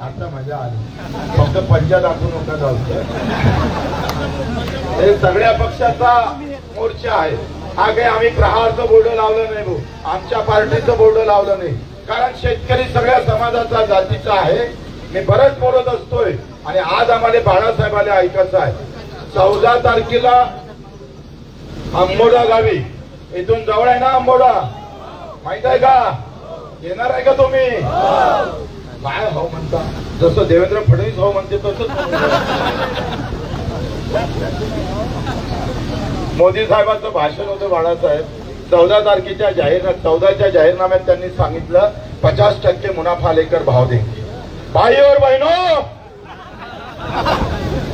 आता मजा आली, फक्त पंजा दाखवू नका जाऊ. हे सगळ्या पक्षाचा मोर्चा आहे. हा काही आम्ही प्रहारचं बोर्ड लावलं नाही भाऊ, आमच्या पार्टीचं बोर्ड लावलं नाही, कारण शेतकरी सगळ्या समाजाचा जातीचा आहे. मी बरंच बोलत असतोय आणि आज आम्हाला बाळासाहेबाला ऐकायचं आहे. 14 तारखेला आंबोडा गावी, इथून जवळ आहे ना आंबोडा, माहित आहे का? येणार आहे का तुम्ही? काय हो म्हणता, जसं देवेंद्र फडणवीस हो म्हणते तसंच मोदी साहेबांचं भाषण होतं बाळासाहेब. 14 तारखेच्या 14च्या जाहीरनाम्यात त्यांनी सांगितलं 50% मुनाफा लेकर भाव देंगे. भाई और बहनों,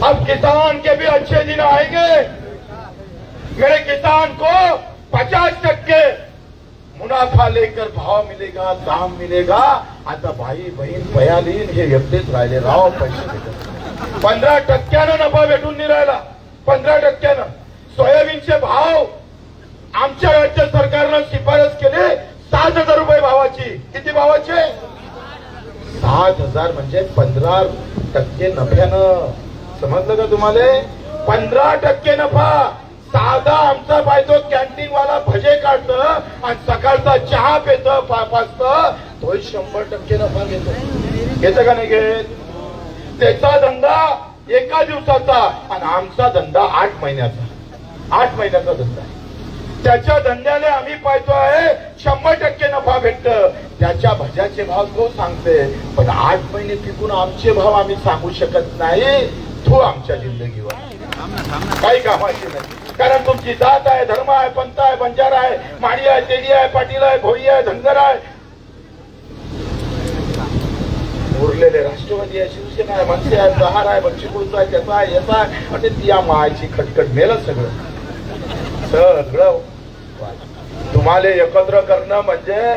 अब किसान के भी अच्छे दिन आएंगे. मेरे किसान को 50% मुनाफा लेकर भाव मिलेगा, दाम मिलेगा. आता भाई बहीण पयालीन हे एकटेच राहिले राव, पैसे देतात. 15% नफा भेटून नाही राहिला. 15% सोयाबीनचे भाव आमच्या राज्य सरकारनं शिफारस केली 7,000 रुपये भावाची. किती भावाचे? 7,000 म्हणजे 15% नफ्यानं. समजलं का तुम्हाला? 15% नफा. साधा आमचा बायतो कॅन्टीन वाला भजे काढतं आणि सकाळचा चहा पेतं पाचतं, तोही 100% नफा घेतो. घेतं का नाही घेत? त्याचा धंदा एका दिवसाचा आणि आमचा धंदा 8 महिन्याचा. 8 महिन्याचा धंदा आहे. त्याच्या धंद्याने आम्ही पाहतो आहे 100% नफा भेटत. त्याच्या भज्याचे भाव तो सांगते, पण 8 महिने टिकून आमचे भाव आम्ही सांगू शकत नाही. तो आमच्या जिंदगीवर काही कामाची नाही. कारण तुमची जात आहे, धर्म आहे, पंथ आहे, बंजारा आहे, माडी आहे, तेली आहे, पाटील आहे, भोई आहे, धनगर आहे, उरलेले राष्ट्रवादी आहे, शिवसेना आहे, मनसे आहे, सहार आहे, बच्चीपुरचा आहे, त्याचा आहे, याचा आहे. म्हणजे ती या मायची खटखट मेलं सगळं. तुम्हाला एकत्र करणं म्हणजे,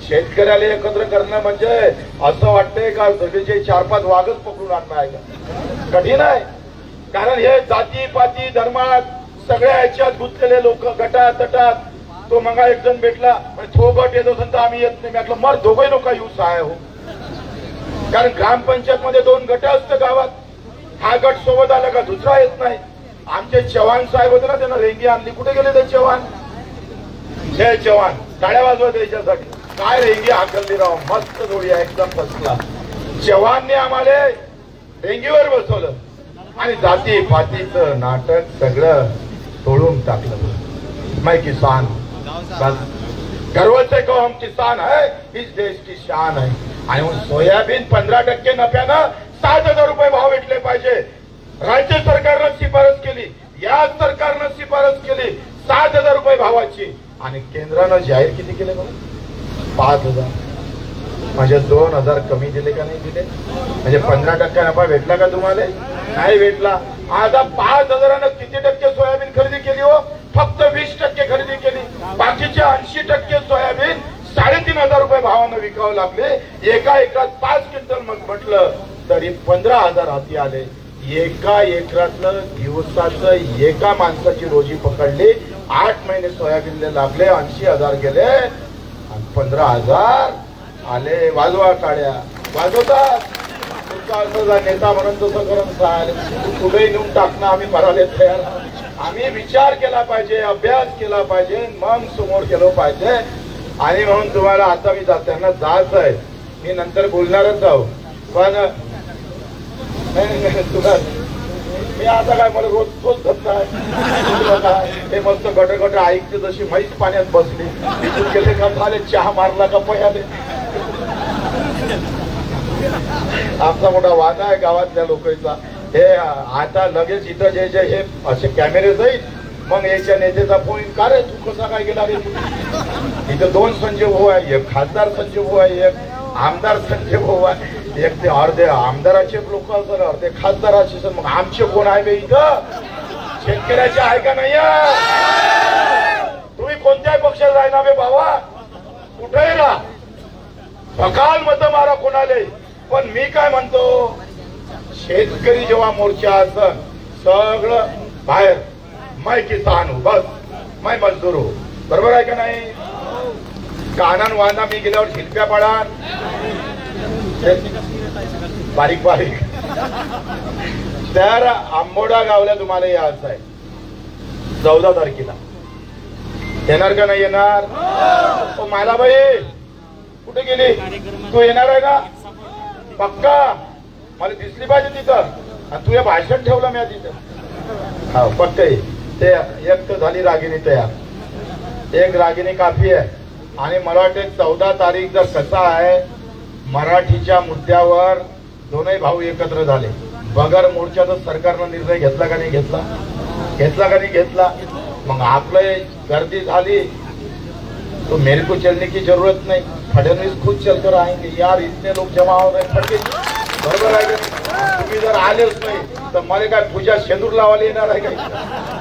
शेतकऱ्याला एकत्र करणं म्हणजे असं वाटतंय का सगळेचे 4-5 वाघच पकडून आणणं आहे का? कठीण आहे. कारण हे जाती पाती धर्मात सगळ्या ह्याच्यात गुंतलेले लोक गटात तटात. तो मगा एक जण भेटला, तो गट येत असेल तर आम्ही येत नाही. म्हटलं मर दोघे लोक येऊ सहाय हो. कारण ग्रामपंचायत मध्ये 2 गट असतं गावात. हा गट सोबत आला का दुसरा येत नाही. आमचे चव्हाण साहेब होते ना, त्यांना रेंगी आणली. कुठे गेले ते चव्हाण? जय चव्हाण, टाळ्या वाजवत त्याच्यासाठी. काय रेंगी हाकलली राव, मस्त जोडी आहे, एकदम फसला. चव्हाणने आम्हाला रेंगीवर बसवलं आणि जाती पातीचं नाटक सगळं तोडून टाकलं. मैं किसान, बस गर्व से कहो हम किसान है, इस देश की शान है. आणि सोयाबीन 15% नफ्यानं 7,000 रुपये भाव भेटले पाहिजे. राज्य सरकारनं शिफारस केली, या सरकारनं शिफारस केली 7,000 रुपये भावाची. आणि केंद्रानं जाहीर किती केले बघा? 5,000. म्हणजे 2,000 कमी दिले का नाही दिले? म्हणजे 15% नफा भेटला का तुम्हाला? नाही भेटला. आता 5,000 किती टक्के सोयाबीन खरेदी केली हो? फक्त 20% खरेदी केली. बाकीचे 80% सोयाबीन 3,500 रुपये भावानं विकावं लागले. एका एकरात 5 क्विंटल मग म्हटलं तरी 15,000 हाती आले. एका एकरातलं दिवसाचं एका माणसाची रोजी पकडली. 8 महिने सोयाबीनला लागले, 80,000 गेले आणि 15,000 आले. वाजवा काड्या, वाजवतात. तुमचा नेता म्हणून तसं करून चाल, कुठेही नेऊन टाकणं आम्ही भरायला तयार. आम्ही विचार केला पाहिजे, अभ्यास केला पाहिजे, मग समोर केलं पाहिजे. आणि म्हणून तुम्हाला आता मी त्यांना जायचं आहे. मी नंतर बोलणारच आहो, पण तुला मी आता काय मला रोज तोच धंदा आहे. हे मस्त गट गट ऐकते जशी म्हैस पाण्यात बसली. इथून गेले का झाले, चहा मारला का पयाले. आमचा मोठा वादा आहे गावातल्या लोकांचा. हे आता लगेच इथं जे जे हे असे कॅमेरे जाईल, मग याच्या नेत्याचा फोन, का रे तू कसा काय गेला रे? इथं 2 संजय भाऊ आहे, एक खासदार संजय भाऊ आहे, एक आमदार संजय भाऊ आहे. एक ते अर्धे आमदाराचे लोक असतात, अर्धे खासदाराचे. मग आमचे कोण आहे बे इथं? शेतकऱ्याचे आहे का नाही? तुम्ही कोणत्याही पक्षात राहणार बे बाबा, कुठेही राहा, सकाळ मत मारा कोणाले. पण मी काय म्हणतो, शेतकरी जेव्हा मोर्चा असं सगळं बाहेर, मैं किसान हूं, बस मैं मजदूर हूं. बरोबर आहे का नाही? कानान वाना मी गेल्यावर शिल्प्या पाडा, बारीक बारीक. तर आंबोडा गावला तुम्हाला यायचं आहे 14 तारखेला. येणार का नाही येणार? मालाबाई कुठे गेली? तू येणार आहे का? पक्का? मला दिसली पाहिजे तिथं. आणि तू हे भाषण ठेवलं मी तिथं. हा पक्का आहे. ते एक तर झाली रागिनी तयार. एक रागिनी काफी आहे. आणि मला वाटते 14 तारीख जर कसा आहे, मराठीच्या मुद्द्यावर दोनही भाऊ एकत्र झाले. बगर मोर्चाचा सरकारनं निर्णय घेतला का नाही घेतला? घेतला का नाही घेतला? मग आपलं गर्दी झाली तो मेरे को चलने की जरूरत नहीं, फडणवीस खुद चलकर आएंगे. यार इतने लोग जमा हो रहे फडणवीस, बरोबर आहे का? तुम्ही जर आलेच नाही तर मला काय पूजा शेंदूर लावायला येणार आहे का?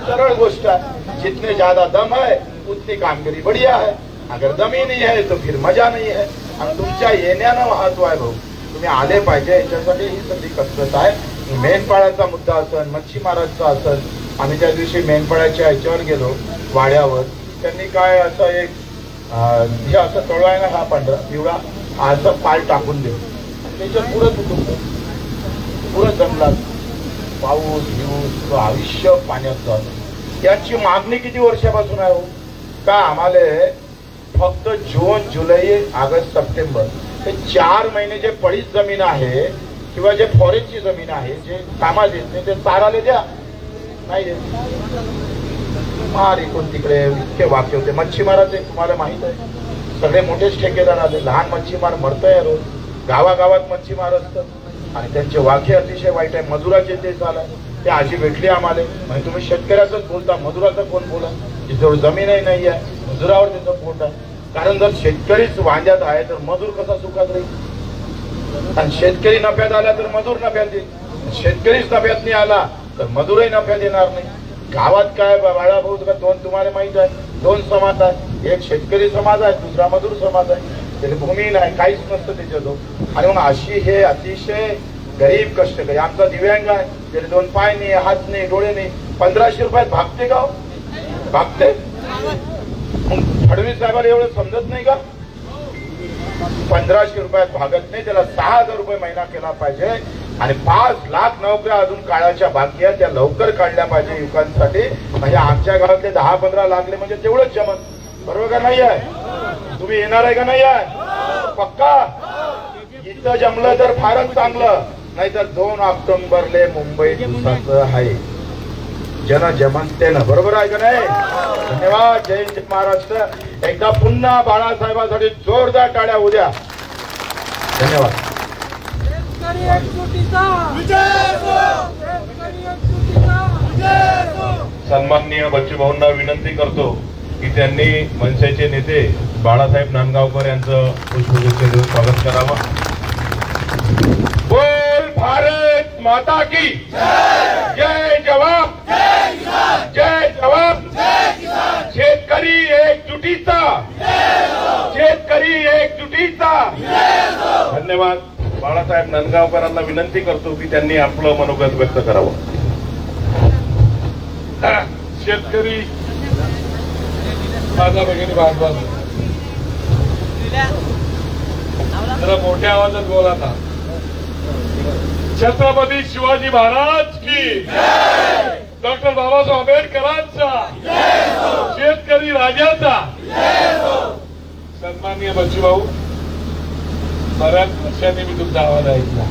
सरळ गोष्ट आहे. जितने ज्यादा दम है उतनी कामगिरी बढ़िया है. अगर दम ही नहीं है तो फिर मजा नहीं है. आणि तुमच्या येण्यानं महत्व आहे भाऊ. तुम्ही आले पाहिजे याच्यासाठी ही सगळी कसरत आहे. मेंढपाळाचा मुद्दा असेल, मच्छीमारांचा असेल. आम्ही त्या दिवशी मेंढपाळाच्या ह्याच्यावर गेलो वाड्यावर. त्यांनी काय असं एक हे असं तळवाय ना, हा पांढरा पिवळा असं पाल टाकून देऊ. त्याच्या पुढं पुरं जंगलात पाऊस घेऊन आयुष्य पाण्यात जातं. याची मागणी किती वर्षापासून आहे हो? का आम्हाला फक्त जून, जुलै, ऑगस्ट, सप्टेंबर हे 4 महिने जे पडीत जमीन आहे किंवा जे फॉरेस्टची जमीन आहे, जे कामात येत नाही ते चाराले द्या. नाही देत. मार इकडून तिकडे इतके वाक्य होते. मच्छीमाराचे तुम्हाला माहित आहे, सगळे मोठेच ठेकेदार आले. लहान मच्छीमार मरतोय रोज. गावागावात मच्छीमार असतात आणि त्यांचे वाक्य अतिशय वाईट आहे. मजुराचे ते झालं. ते आजी भेटली आम्हाला. म्हणजे तुम्ही शेतकऱ्याचंच बोलता, मजुराचं कोण बोला? जिथं जमीनही नाही आहे मजुरावर त्याचं पोट आहे. कारण जर शेतकरीच वांद्यात आहे तर मजूर कसा सुखात राहील? आणि शेतकरी नफ्यात आला तर मजूर नफ्यात येईल. शेतकरीच नफ्यात नाही आला तर मजूरही नफ्यात येणार नाही. गावात काय बाळाभाऊ दोन तुम्हाला माहित आहे, 2 समाज आहे. एक शेतकरी समाज आहे, दुसरा मजूर समाज आहे. त्याला भूमी नाही, काहीच नसतं त्याच्याजवळ. आणि मग अशी हे अतिशय गरीब कष्टकरी. आमचा दिव्यांग आहे, त्याला 2 पाय नाही, हात नाही, डोळे नाही. 1500 रुपयात भागते का? भागते. मग फडणवीस साहेबांना एवढं समजत नाही का? 1500 रुपयात भागत नाही. त्याला 6000 रुपये महिना केला पाहिजे. आणि 5 लाख नोकऱ्या अजून काळाच्या बाकी आहेत, त्या लवकर काढल्या पाहिजे युवकांसाठी. म्हणजे आमच्या गावातले 10-15 लागले म्हणजे तेवढंच जमत. बरोबर का नाही आहे? तुम्ही येणार आहे का नाही आहे? पक्का? इथं जमलं तर फारच चांगलं. नाहीतर 2 ऑक्टोबरले मुंबई दिवसाचं आहे. जनजमनतेनं. बरोबर आहे का नाही? धन्यवाद. जय हिंद महाराष्ट्र. एकदा पुन्हा बाळासाहेबांसाठी जोरदार टाळ्या उद्या. धन्यवाद. सन्माननीय बच्चूभाऊंना विनंती करतो की त्यांनी मनसेचे नेते बाळासाहेब नांदगावकर यांचं पुष्पगुच्छ देऊन स्वागत करावं. बोल भारत माता की जय जवान, जय जवान. शेतकरी एकजुटीचा, शेतकरी एकजुटीचा. धन्यवाद. बाळासाहेब नांदगावकरांना विनंती करतो की त्यांनी आपलं मनोगत व्यक्त करावं. शेतकरी माझा भगिनी भागवत जरा मोठ्या आवाजात बोला ना. छत्रपती शिवाजी महाराज की, डॉक्टर बाबासाहेब आंबेडकरांचा, शेतकरी राजाचा. सन्माननीय बच्चूभाऊ, बऱ्याच वर्षांनी मी तुमचा आवाज ऐकला.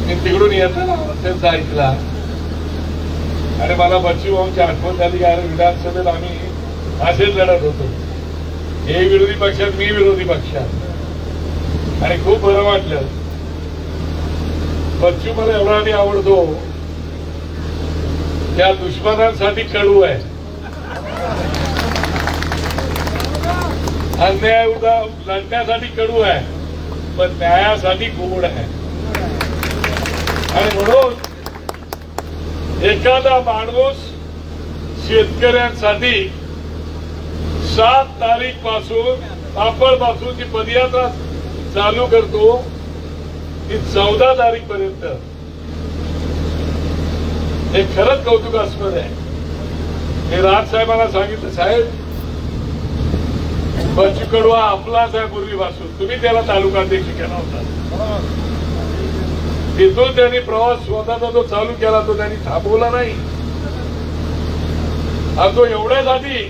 मी तिकडून येताना त्यांचा ऐकला आणि मला बच्चूभाऊंची आठवण झाली. कारण विधानसभेत आम्ही असेच लढत होतो. हे विरोधी पक्षात, मी विरोधी पक्षात. आणि खूप बरं वाटलं. बच्चू मला एवढा नाही आवडतो, त्या दुश्मनांसाठी कडू आहे. अन्याय लढण्यासाठी कडू आहे, पण न्यायासाठी गोड आहे. आणि म्हणून एखादा माणूस शेतकऱ्यांसाठी 7 तारीख पासून पापडपासून जी पदयात्रा चालू करतो ती 14 तारीख पर्यंत, हे खरंच कौतुकास्पद आहे. मी राज साहेबांना सांगितलं, साहेब बच्चू कडू हा आपलाच आहे पूर्वीपासून. तुम्ही त्याला तालुकाध्यक्ष केला होता. तिथून त्यांनी प्रवास स्वतःचा जो चालू केला तो त्यांनी थांबवला नाही. आणि तो एवढ्यासाठी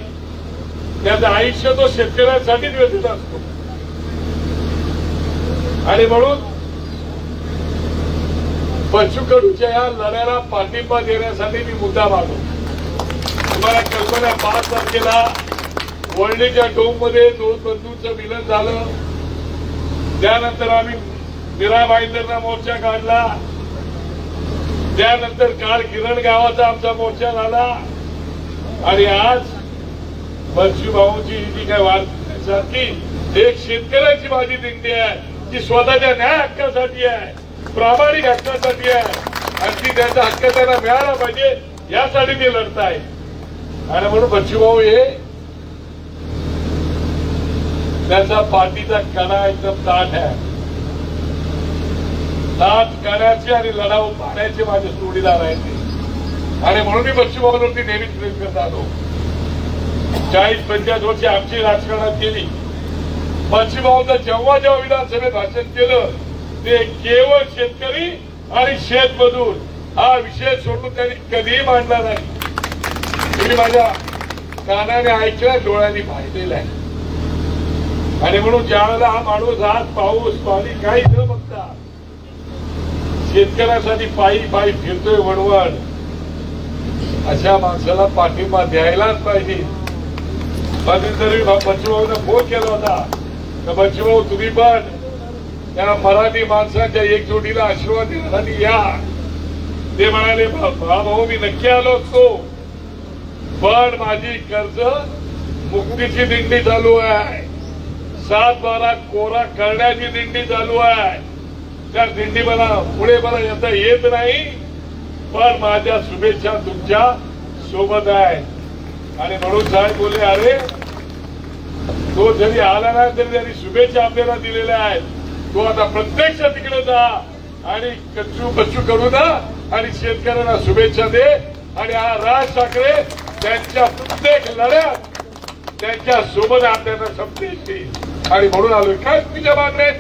त्याचं आयुष्य तो शेतकऱ्यांसाठीच व्यतीत असतो. आणि म्हणून बच्चू कडूच्या या लढ्याला पाठिंबा देण्यासाठी मी मुद्दा मागतो. तुम्हाला कल्पना 5 तारखेला वळणीच्या डोममध्ये 2 बंधूंचं मिलन झालं. त्यानंतर आम्ही मीरा भाईंदरचा मोर्चा काढला. त्यानंतर काल किरण गावाचा आमचा मोर्चा झाला. आणि आज बच्चू भाऊची जी काय वारसाची एक शेतकऱ्याची माझी दिंडी आहे, ती स्वतःच्या न्याय हक्कासाठी आहे, प्रामाणिक हक्कासाठी आहे. आणि ती त्यांचा हक्क त्यांना मिळाला पाहिजे यासाठी ते लढताय. आणि म्हणून बच्चू भाऊ हे त्याचा पाठीचा कणा एकदम ताठ आहे. ताठ कण्याचे आणि लढाऊ पाण्याचे माझे जोडीदार आहेत ते. आणि म्हणून मी बच्चू भाऊवरती नेहमीच प्रेम करत आलो. 40-45 वर्षे आमची राजकारणात गेली. बच्चू भाऊचं जेव्हा जेव्हा विधानसभेत भाषण केलं ते केवळ शेतकरी आणि शेतमजूर हा विषय सोडून त्यांनी कधीही मांडला नाही. तुम्ही माझ्या कानाने ऐकलं, डोळ्यांनी पाहिलेलं आहे. आणि म्हणून ज्यावेळेला हा माणूस आज पाऊस पाणी काही न बघता शेतकऱ्यासाठी पायी पायी फिरतोय वणवण, अशा माणसाला पाठिंबा द्यायलाच पाहिजे. मध्यंतरी बच्चू भाऊने फोन केला होता तर बच्चू भाऊ तुम्ही पण त्या मराठी माणसाच्या एकजुटीला आशीर्वाद देण्यासाठी या. ते म्हणाले भाऊ मी नक्की आलो असतो, पण माझी कर्ज मुक्तीची दिंडी चालू आहे, 7-12 कोरा करण्याची दिंडी चालू आहे. त्या दिंडी मला पुढे मला येता येत नाही, पण माझ्या शुभेच्छा तुमच्या सोबत आहे. आणि म्हणून साहेब बोलले अरे तो जरी आला नाही तरी त्यांनी शुभेच्छा आपल्याला दिलेल्या आहेत. तो आता प्रत्यक्ष तिकडे जा आणि बच्चू कडू ना आणि शेतकऱ्यांना शुभेच्छा दे. आणि हा राज ठाकरे त्यांच्या प्रत्येक लढ्यात त्यांच्या सोबत आपल्याला शब्द येतील. आणि म्हणून आलोय. काय तुझ्या मागण्या?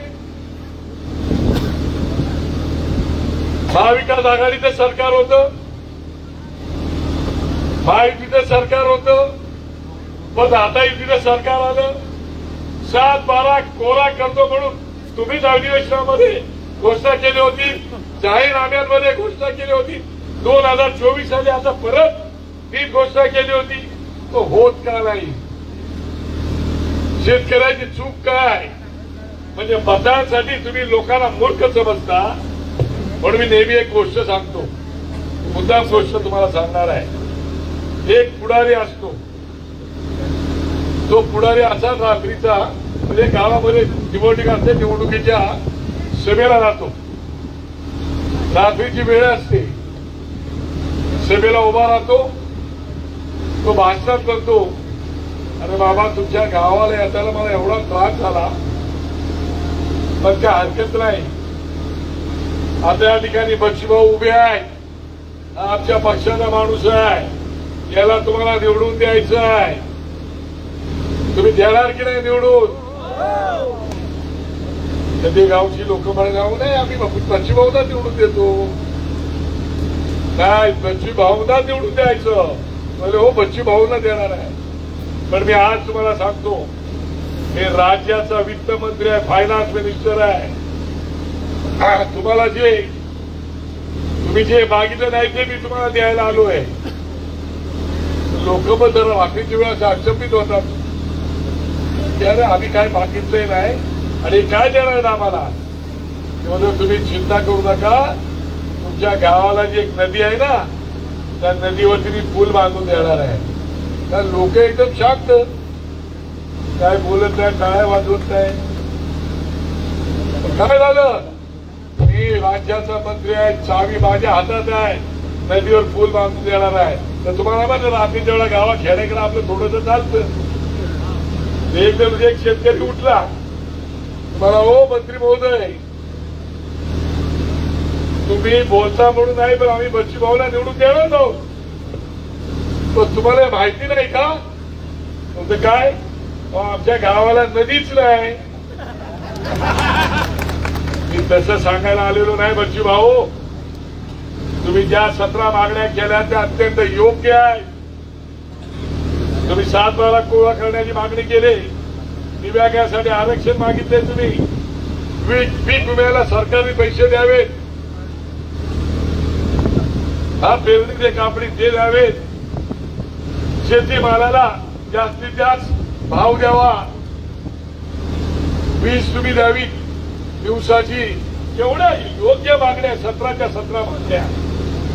महाविकास आघाडीचं सरकार होतं, महायुतीचं सरकार होतं, पण आता युतीचं सरकार आलं. 7-12 कोरा करतो म्हणून तुम्हीच अधिवेशनामध्ये घोषणा केली होती, जाहीरनाम्यांमध्ये घोषणा केली होती. 2024 साली आता परत ती घोषणा केली होती. तो होत का नाही? शेतकऱ्याची चूक काय? म्हणजे मतांसाठी तुम्ही लोकांना मूर्ख समजता. म्हणून मी नेहमी एक गोष्ट सांगतो, मुद्दाम गोष्ट तुम्हाला सांगणार आहे. एक पुढारी असतो, तो पुढारी असा रात्रीचा म्हणजे गावामध्ये निवडणूक असते, निवडणुकीच्या सभेला जातो. रात्रीची वेळ असते, सभेला उभा राहतो. तो भाषणात करतो, अरे बाबा तुमच्या गावाला येताना मला एवढा त्रास झाला, पण काय हरकत नाही. आता या ठिकाणी बच्चू भाऊ उभे आहेत, आमच्या पक्षाचा माणूस आहे, याला तुम्हाला निवडून द्यायचं आहे. तुम्ही देणार की नाही निवडून? ते गावची लोक म्हणून नाही आम्ही बच्चू भाऊला निवडून देतो. नाही, बच्चू भाऊला निवडून द्यायचं. म्हणजे हो बच्चू भाऊला देणार आहे. पण मी आज तुम्हाला सांगतो, मी राज्याचा वित्त मंत्री आहे, फायनान्स मिनिस्टर आहे. तुम्हाला तुम्ही जे मागितलं नाही ते मी तुम्हाला द्यायला आलो आहे. लोक पण जरा रात्रीच्या वेळा अचंबित होतात, त्याने आम्ही काय मागितलंय नाही आणि काय देणार आम्हाला. त्यामुळे तुम्ही चिंता करू नका. तुमच्या गावाला जी एक नदी आहे ना, त्या नदीवरती मी पूल बांधून देणार आहे. कारण लोक एकदम शांत, काय बोलत नाही, काय वाजवत नाही. काय झालं? मी राज्याचा मंत्री आहे, चावी माझ्या हातात आहे, नदीवर पूल बांधून देणार आहे. तर तुम्हाला माहिती रात्री जेवढा गावात खेड्याकडे आपलं थोडंसं चालतं. एकदम एक शेतकरी उठला, तुम्हाला हो मंत्री महोदय तुम्ही बोलता म्हणून नाही, पण आम्ही बच्चू भाऊला निवडून देणार आहोत. पण तुम्हाला माहिती नाही का? तुमचं काय आमच्या गावाला नदीच नाही. मी तसं सांगायला आलेलो नाही बच्चू भाऊ. तुम्ही ज्या 17 मागण्या केल्या त्या अत्यंत योग्य आहे. तुम्ही 7 बारा कोळा करण्याची मागणी केली. दिव्या गॅससाठी आरक्षण मागितले तुम्ही. पीक विम्याला सरकारने पैसे द्यावेत. हा पेरणीचे कापडी ते द्यावेत. शेतीमालाला जास्तीत जास्त भाव द्यावा. वीज तुम्ही द्यावी दिवसाची. एवढ्या योग्य मागण्या 17च्या 17 मागण्या.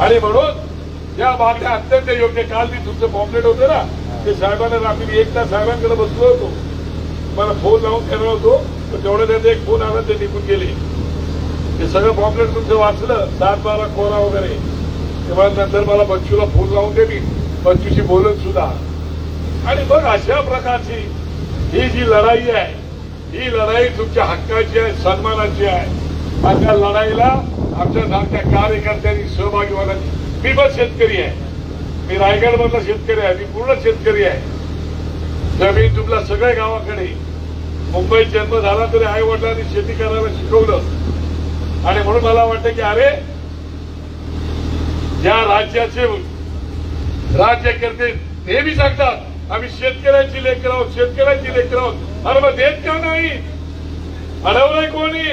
आणि म्हणून या मागण्या अत्यंत योग्य. काल मी तुमचं पॉम्पलेट होतं ना ते साहेबांना रात्री 1 तास साहेबांकडे बसलो होतो. मला फोन लावून करणार होतो तर तेवढं त्यांचा एक फोन आला ते निघून गेले. ते सगळं पॉम्पलेट तुमचं वाचलं 7 बारा कोरा वगैरे. तेव्हा नंतर मला बच्चूला फोन लावून दे. मी बच्चूशी बोलत सुद्धा. आणि मग अशा प्रकारची ही जी लढाई आहे ही लढाई तुमच्या हक्काची आहे सन्मानाची आहे. आणि त्या लढाईला आमच्या सारख्या कार्यकर्त्यांनी सहभागी व्हायला. मी पण शेतकरी आहे. मी रायगड मधला शेतकरी आहे. मी पूर्ण शेतकरी आहे. जमीन तुमला सगळ्या गावाकडे. मुंबईत जन्म झाला तरी आई वडिलांनी शेती करायला शिकवलं. आणि म्हणून मला वाटतं की अरे या राज्याचे राज्यकर्ते नेहमी सांगतात आम्ही शेतकऱ्यांची लेकर आहोत शेतकऱ्यांची लेकर आहोत. अरे मग देत का नाही? अडवलंय कोणी?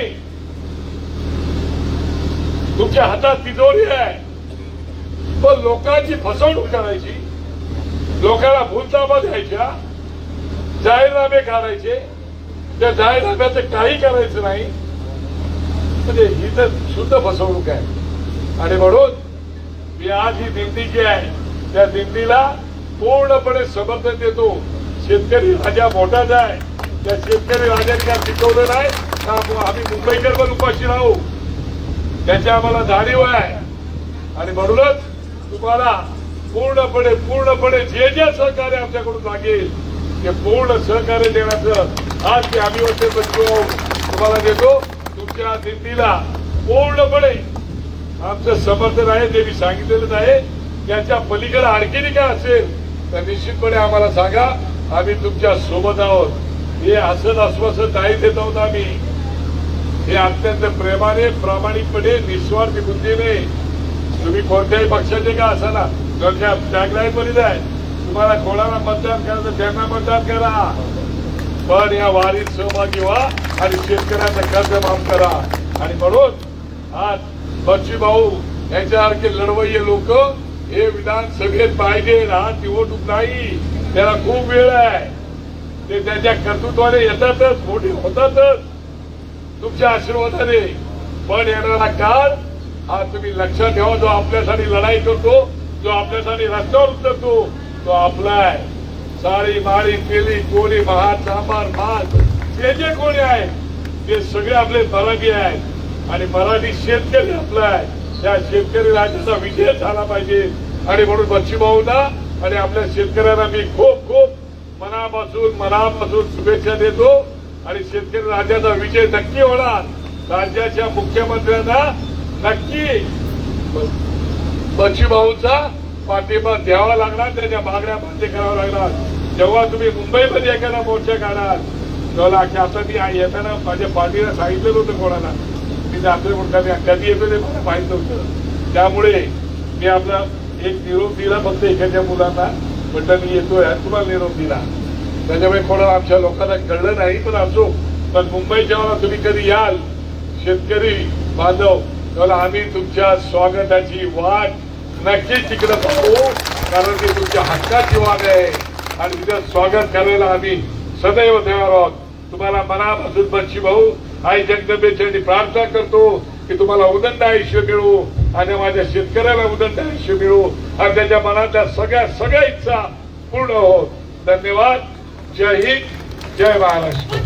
तुमच्या हातात तिजोरी आहे. पण लोकांची फसवणूक करायची. लोकांना भूलताबा द्यायच्या. जाहीरनामे काढायचे. त्या जाहीरनाम्याचं काही करायचं नाही. म्हणजे ही तर शुद्ध फसवणूक आहे. आणि म्हणून मी आज ही दिंडी जी आहे त्या दिंडीला पूर्णपणे समर्थन देतो. शेतकरी राजा मोठाच आहे. त्या शेतकरी राजाने काय शिकवलं नाही का आम्ही मुंबईकर पण उपाशी राहू. त्याची आम्हाला जाणीव आहे. आणि म्हणूनच तुम्हाला पूर्णपणे जे जे सहकार्य आमच्याकडून लागेल ते पूर्ण सहकार्य देण्याचं आज ते आम्ही तुम्हाला देतो. तुमच्या दिंडीला पूर्णपणे आमचं समर्थन आहे. ते मी सांगितलेलंच आहे. त्याच्या पलीकडे आणखीन काय असेल तर निश्चितपणे आम्हाला सांगा. आम्ही तुमच्या सोबत आहोत. हे असं आश्वासन नाही देत आहोत आम्ही. हे अत्यंत प्रेमाने प्रामाणिकपणे निस्वार्थी बुद्धीने तुम्ही कोणत्याही पक्षाचे का असाना तुमच्या टॅगलाईन मध्ये आहे. तुम्हाला कोणाला मतदान करायचं त्यांना मतदान करा. पण या वारीत सहभागी व्हा आणि शेतकऱ्याचं कर्ज माफ करा. आणि म्हणून आज बच्चू भाऊ यांच्यासारखे लढवय्ये लोक हे विधानसभेत पाहिजे. हा निवडणूक नाही. त्याला खूप वेळ आहे. ते त्याच्या कर्तृत्वाने येतातच मोठे होतातच तुमच्या आशीर्वादाने. पण येणारा काळ हा तुम्ही लक्षात ठेवा. जो आपल्यासाठी लढाई करतो जो आपल्यासाठी रस्त्यावर उतरतो तो आपला आहे. साडी माळी केली कोणी महार सांबार भात जे कोणी आहे ते सगळे आपले मराठी आहेत. आणि मराठी शेतकरी आपला आहे. त्या शेतकरी राज्याचा विजय झाला पाहिजे. आणि म्हणून बच्चू भाऊंना आणि आपल्या शेतकऱ्यांना मी खूप मनापासून शुभेच्छा देतो. आणि शेतकरी राज्याचा विजय नक्की होणार. राज्याच्या मुख्यमंत्र्यांना नक्की बच्चू भाऊचा पाठिंबा द्यावा लागणार. त्याच्या मागण्या मान्य कराव्या लागणार. जेव्हा तुम्ही मुंबईमध्ये एखादा मोर्चा काढाल तेव्हा आता मी येताना माझ्या पार्टीला सांगितलेलं होतं कोणाला मी आपल्या म्हणता कधी येतो ते मला माहित नव्हतं. त्यामुळे मी आपला एक निरोप दिला फक्त एखाद्या मुलांना म्हटलं मी येतोय तुम्हाला निरोप दिला. त्याच्यामुळे कोणाला आमच्या लोकांना कळलं नाही. पण असो पण मुंबई जेव्हा तुम्ही कधी याल शेतकरी बांधव तेव्हा आम्ही तुमच्या स्वागताची वाट नक्कीच तिकडे पाहू. कारण ती तुमच्या हक्काची वाट आहे. आणि तिथं स्वागत करायला आम्ही सदैव तयार आहोत. तुम्हाला मनापासून बच्चू भाऊ आई जगदंबेची प्रार्थना करतो की तुम्हाला उदंड आयुष्य मिळू आणि माझ्या शेतकऱ्याला उदंड आयुष्य मिळू आणि त्याच्या मनातल्या सगळ्या इच्छा पूर्ण हो. धन्यवाद. जय हिंद जय महाराष्ट्र.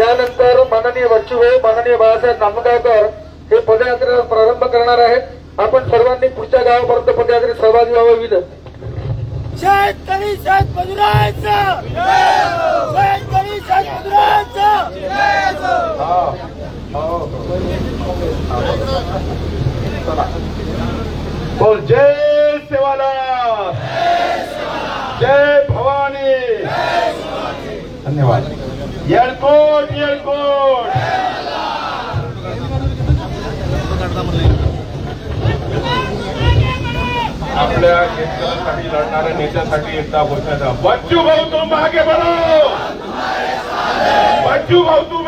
यानंतर माननीय बच्चू भाऊ माननीय बाळासाहेब नांदगावकर हे पदयात्रेला प्रारंभ करणार आहेत. आपण सर्वांनी पुढच्या गावापर्यंत पदयात्रेत सहभागी व्हावं विनंती. शेतकरी शेतमजुरांचा शेतकरी शेतमजुरांचा बोल जय सेवालाल जय धन्यवाद. येळकोट येळकोट. आपल्या शेतकऱ्यांसाठी लढणाऱ्या नेत्यासाठी एकदा घोषणा द्या. बच्चू भाऊ तुम आगे बढ़ो. बच्चू भाऊ तुम